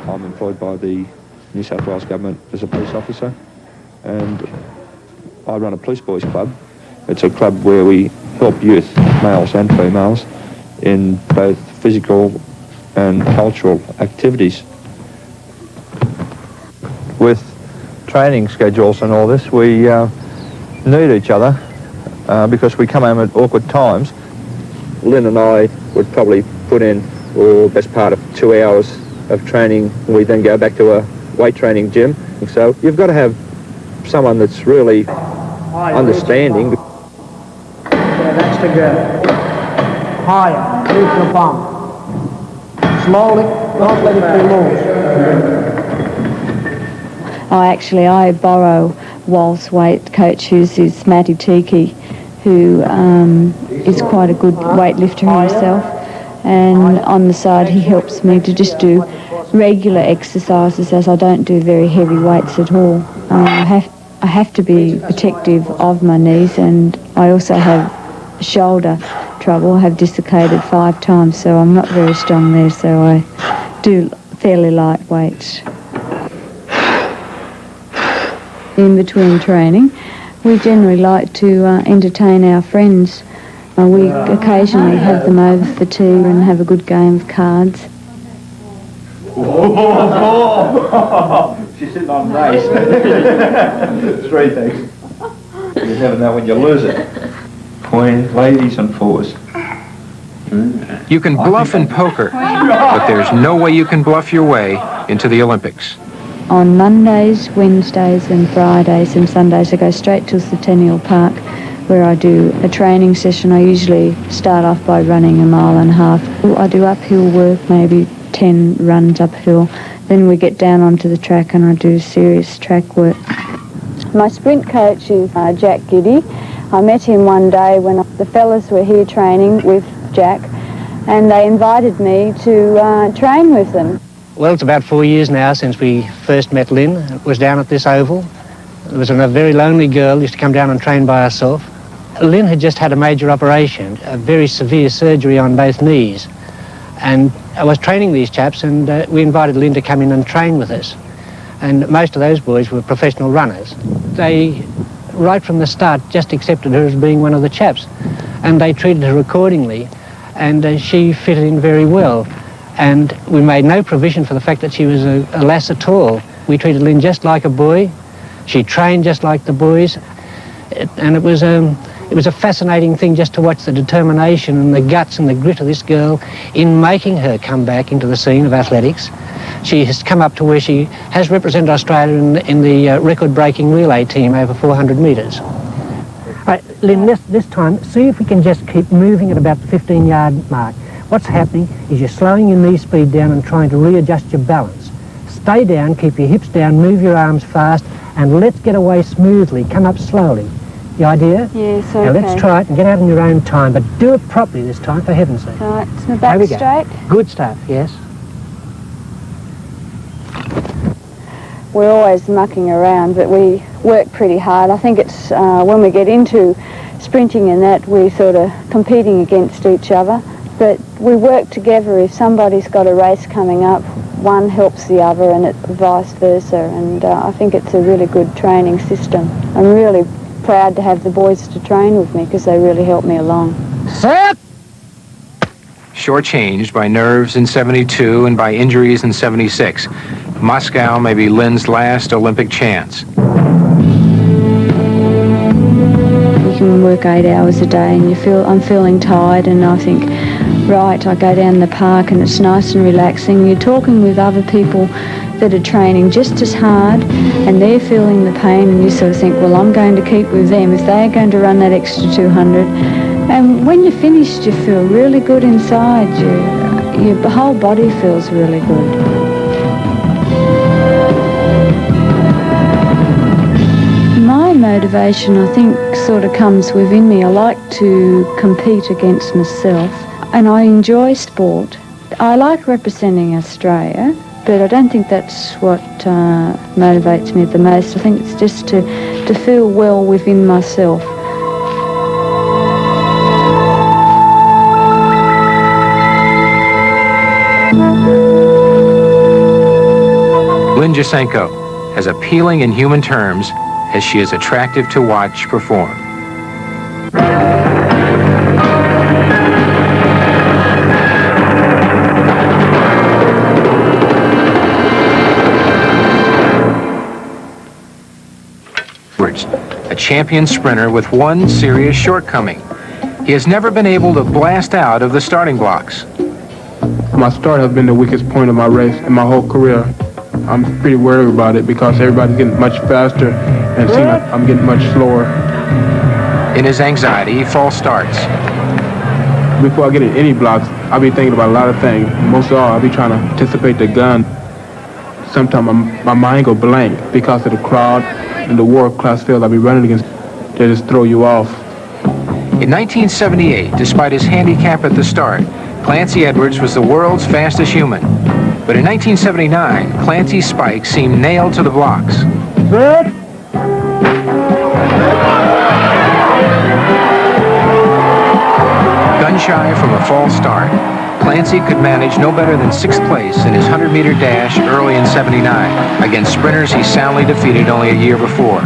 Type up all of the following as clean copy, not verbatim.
I'm employed by the New South Wales Government as a police officer, and I run a police boys club. It's a club where we help youth, males and females, in both physical and cultural activities. With training schedules and all this, we need each other because we come home at awkward times. Lynn and I would probably put in the best part of 2 hours of training. We then go back to a weight training gym. So you've got to have someone that's really understanding. Yeah, that's the girl. Higher, reach the bum. Slowly, don't let it be loose. I borrow Walt's weight coach, who's Matty Tiki, who is quite a good weightlifter himself. And on the side, he helps me to just do regular exercises, as I don't do very heavy weights at all. I have to be protective of my knees, and I also have shoulder trouble. I have dislocated 5 times, so I'm not very strong there, so I do fairly light weights. In between training, we generally like to entertain our friends. We occasionally have them over for tea and have a good game of cards. She's sitting on race. 3 things. You never know when you lose it. Queen, ladies and 4s. You can bluff in poker, but there's no way you can bluff your way into the Olympics. On Mondays, Wednesdays and Fridays and Sundays I go straight to Centennial Park, where I do a training session. I usually start off by running 1.5 miles. I do uphill work, maybe 10 runs uphill. Then we get down onto the track and I do serious track work. My sprint coach is Jack Giddy. I met him one day when the fellas were here training with Jack, and they invited me to train with them. Well, it's about 4 years now since we first met Lynn. It was down at this oval. It was a very lonely girl, used to come down and train by herself. Lynn had just had a major operation, a very severe surgery on both knees. And I was training these chaps, and we invited Lynn to come in and train with us. And most of those boys were professional runners. They, right from the start, just accepted her as being one of the chaps. And they treated her accordingly, and she fitted in very well. And we made no provision for the fact that she was a lass at all. We treated Lynn just like a boy. She trained just like the boys. And it was a fascinating thing just to watch the determination and the guts and the grit of this girl in making her come back into the scene of athletics. She has come up to where she has represented Australia in the record-breaking relay team over 400 metres. Right, Lynn, this time, see if we can just keep moving at about the 15-yard mark. What's happening is you're slowing your knee speed down and trying to readjust your balance. Stay down, keep your hips down, move your arms fast, and let's get away smoothly. Come up slowly. The idea? Yes, okay. Now let's try it and get out in your own time, but do it properly this time, for heaven's sake. Right, is my back straight? Good stuff, yes. We're always mucking around, but we work pretty hard. I think it's when we get into sprinting and that, we're sort of competing against each other. But we work together. If somebody's got a race coming up, one helps the other, and vice versa. And I think it's a really good training system. I'm really proud to have the boys to train with me because they really help me along. Set! Shortchanged by nerves in 72 and by injuries in 76. Moscow may be Lynn's last Olympic chance. You can work 8 hours a day and I'm feeling tired, and I think, right, I go down the park and it's nice and relaxing. You're talking with other people that are training just as hard and they're feeling the pain, and you sort of think, well, I'm going to keep with them if they're going to run that extra 200. And when you're finished, you feel really good inside. Your whole body feels really good. My motivation, I think, sort of comes within me. I like to compete against myself, and I enjoy sport. I like representing Australia, but I don't think that's what motivates me the most. I think it's just to feel well within myself. Jasenko, as appealing in human terms as she is attractive to watch perform. A champion sprinter with one serious shortcoming. He has never been able to blast out of the starting blocks. My start has been the weakest point of my race in my whole career. I'm pretty worried about it because everybody's getting much faster and it seems like I'm getting much slower. In his anxiety, false starts. Before I get in any blocks, I'll be thinking about a lot of things. Most of all, I'll be trying to anticipate the gun. Sometimes my mind go blank because of the crowd and the world-class field I'll be running against. They just throw you off. In 1978, despite his handicap at the start, Clancy Edwards was the world's fastest human. But in 1979, Clancy's spikes seemed nailed to the blocks. Good. Gun-shy from a false start, Clancy could manage no better than 6th place in his 100-meter dash early in '79 against sprinters he soundly defeated only a year before.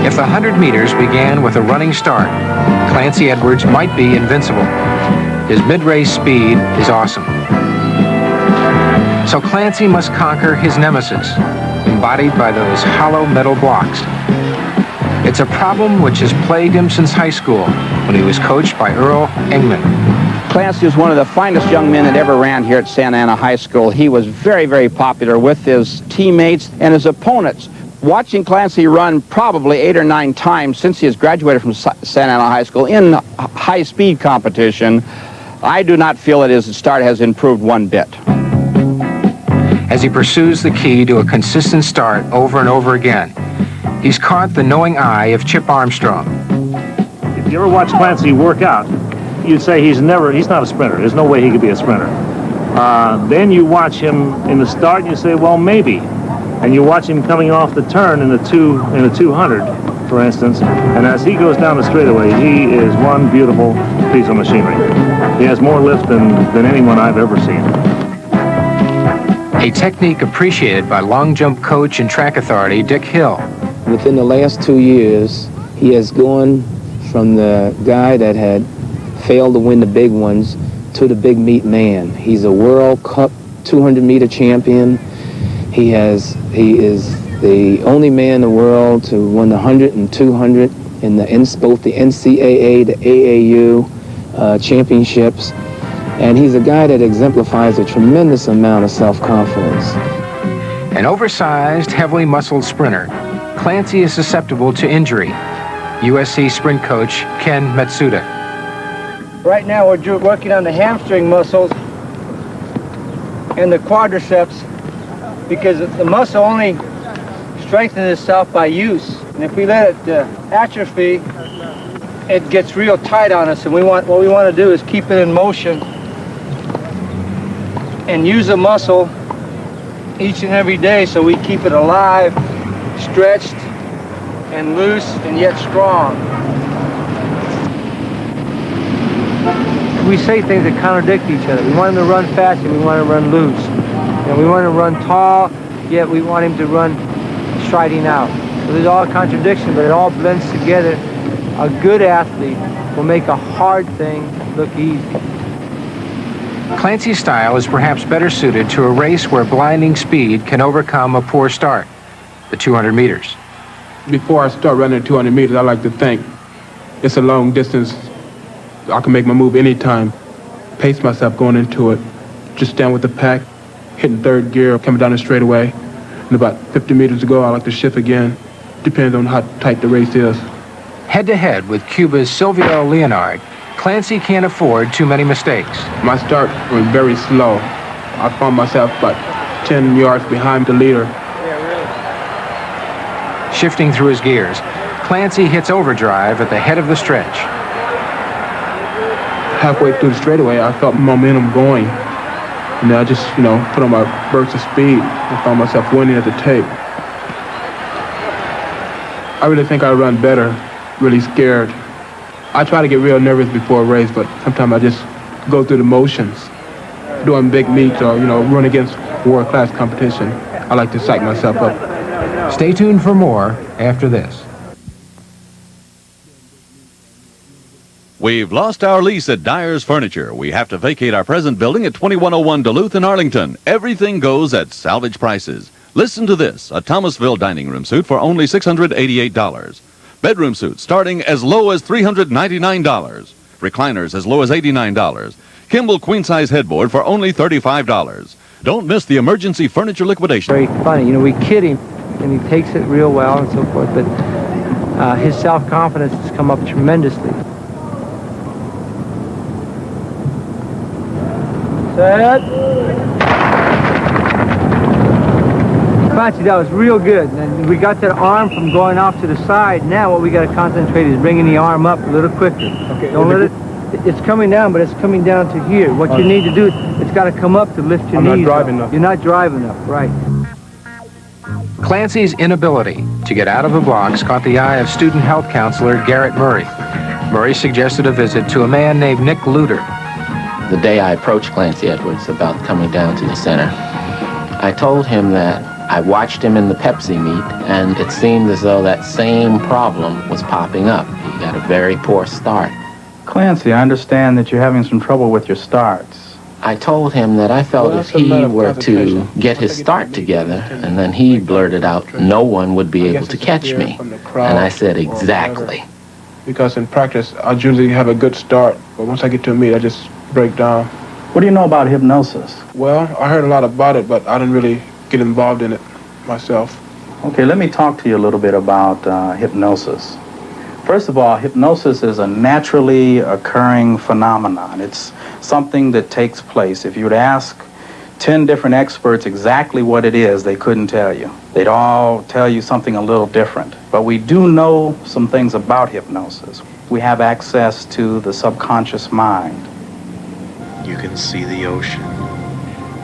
If the 100 meters began with a running start, Clancy Edwards might be invincible. His mid-race speed is awesome. So Clancy must conquer his nemesis, embodied by those hollow metal blocks. It's a problem which has plagued him since high school, when he was coached by Earl Engman. Clancy was one of the finest young men that ever ran here at Santa Ana High School. He was very, very popular with his teammates and his opponents. Watching Clancy run probably 8 or 9 times since he has graduated from Santa Ana High School in high-speed competition, I do not feel that his start has improved one bit. As he pursues the key to a consistent start over and over again, he's caught the knowing eye of Chip Armstrong. If you ever watch Clancy work out, you'd say he's not a sprinter. There's no way he could be a sprinter. Then you watch him in the start and you say, well, maybe. And you watch him coming off the turn in the 200, for instance, and as he goes down the straightaway, he is one beautiful piece of machinery. He has more lift than anyone I've ever seen. A technique appreciated by long jump coach and track authority Dick Hill. Within the last 2 years, he has gone from the guy that had failed to win the big ones to the big meat man. He's a World Cup 200-meter champion. He is the only man in the world to win the 100 and 200 in both the NCAA, the AAU championships. And he's a guy that exemplifies a tremendous amount of self-confidence. An oversized, heavily muscled sprinter, Clancy is susceptible to injury. USC sprint coach Ken Matsuda. Right now we're working on the hamstring muscles and the quadriceps because the muscle only strengthens itself by use. And if we let it atrophy, it gets real tight on us. And what we want to do is keep it in motion and use the muscle each and every day so we keep it alive, stretched, and loose, and yet strong. We say things that contradict each other. We want him to run fast, and we want him to run loose. And we want him to run tall, yet we want him to run striding out. So there's all contradiction, but it all blends together. A good athlete will make a hard thing look easy. Clancy's style is perhaps better suited to a race where blinding speed can overcome a poor start, the 200 meters. Before I start running 200 meters, I like to think it's a long distance. I can make my move anytime, pace myself going into it, just stand with the pack, hitting third gear, coming down the straightaway. And about 50 meters to go, I like to shift again. Depends on how tight the race is. Head-to-head with Cuba's Silvio Leonard, Clancy can't afford too many mistakes. My start was very slow. I found myself about 10 yards behind the leader. Shifting through his gears, Clancy hits overdrive at the head of the stretch. Halfway through the straightaway, I felt momentum going. And then I just, put on my burst of speed and found myself winning at the tape. I really think I run better, really scared. I try to get real nervous before a race, but sometimes I just go through the motions. Doing big meets or, run against world-class competition. I like to psych myself up. Stay tuned for more after this. We've lost our lease at Dyer's Furniture. We have to vacate our present building at 2101 Duluth in Arlington. Everything goes at salvage prices. Listen to this, a Thomasville dining room suit for only $688. Bedroom suits starting as low as $399. Recliners as low as $89. Kimball queen-size headboard for only $35. Don't miss the emergency furniture liquidation. Very funny. You know, we kid him, and he takes it real well and so forth, but his self-confidence has come up tremendously. Set. Clancy, that was real good. And we got that arm from going off to the side. Now what we got to concentrate is bringing the arm up a little quicker. Okay. Don't let it. It's coming down, but it's coming down to here. What you need to do, it's got to come up to lift your knees. I'm not driving enough. You're not driving enough, right. Clancy's inability to get out of the blocks caught the eye of student health counselor Garrett Murray. Murray suggested a visit to a man named Nick Luter. The day I approached Clancy Edwards about coming down to the center, I told him that I watched him in the Pepsi meet, and it seemed as though that same problem was popping up. He got a very poor start. Clancy, I understand that you're having some trouble with your starts. I told him that I felt if he were to get his start together, and then he blurted out, no one would be able to catch me. And I said, exactly. Because in practice, I usually have a good start, but once I get to a meet, I just break down. What do you know about hypnosis? Well, I heard a lot about it, but I didn't really get involved in it myself. Okay, let me talk to you a little bit about hypnosis. First of all, hypnosis is a naturally occurring phenomenon. It's something that takes place. If you would ask 10 different experts exactly what it is, they couldn't tell you. They'd all tell you something a little different. But we do know some things about hypnosis. We have access to the subconscious mind. You can see the ocean.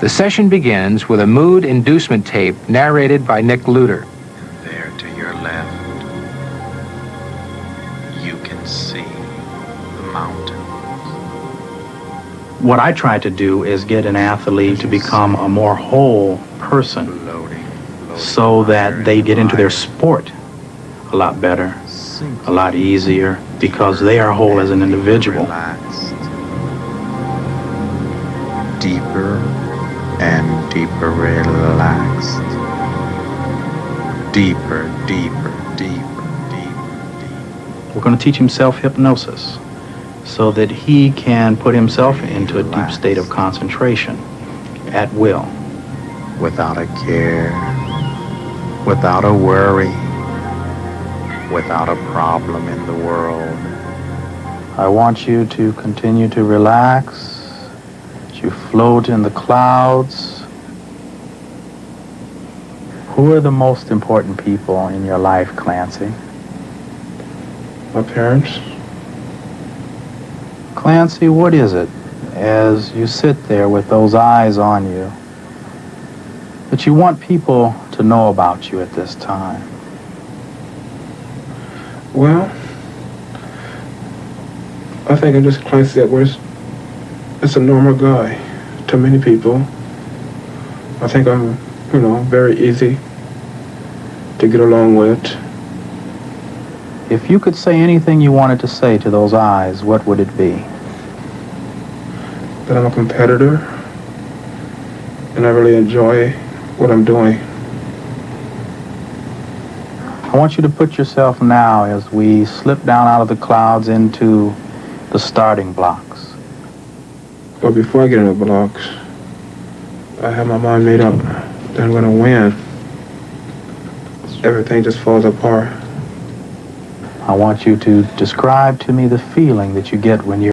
The session begins with a mood inducement tape narrated by Nick Luter. There to your left, you can see the mountains. What I try to do is get an athlete to become a more whole person so that they get into their sport a lot better, a lot easier, because they are whole as an individual. Deeper and deeper relaxed. Deeper, deeper, deeper, deeper, deeper. We're going to teach him self-hypnosis so that he can put himself into a deep state of concentration at will. Without a care, without a worry, without a problem in the world. I want you to continue to relax. You float in the clouds. Who are the most important people in your life, Clancy? My parents. Clancy, what is it, as you sit there with those eyes on you, that you want people to know about you at this time? Well, I think I'm just Clancy Edwards. It's a normal guy to many people. I think I'm, very easy to get along with. If you could say anything you wanted to say to those eyes, what would it be? That I'm a competitor, and I really enjoy what I'm doing. I want you to put yourself now as we slip down out of the clouds into the starting blocks. But before I get in the blocks, I have my mind made up that I'm going to win. Everything just falls apart. I want you to describe to me the feeling that you get when you're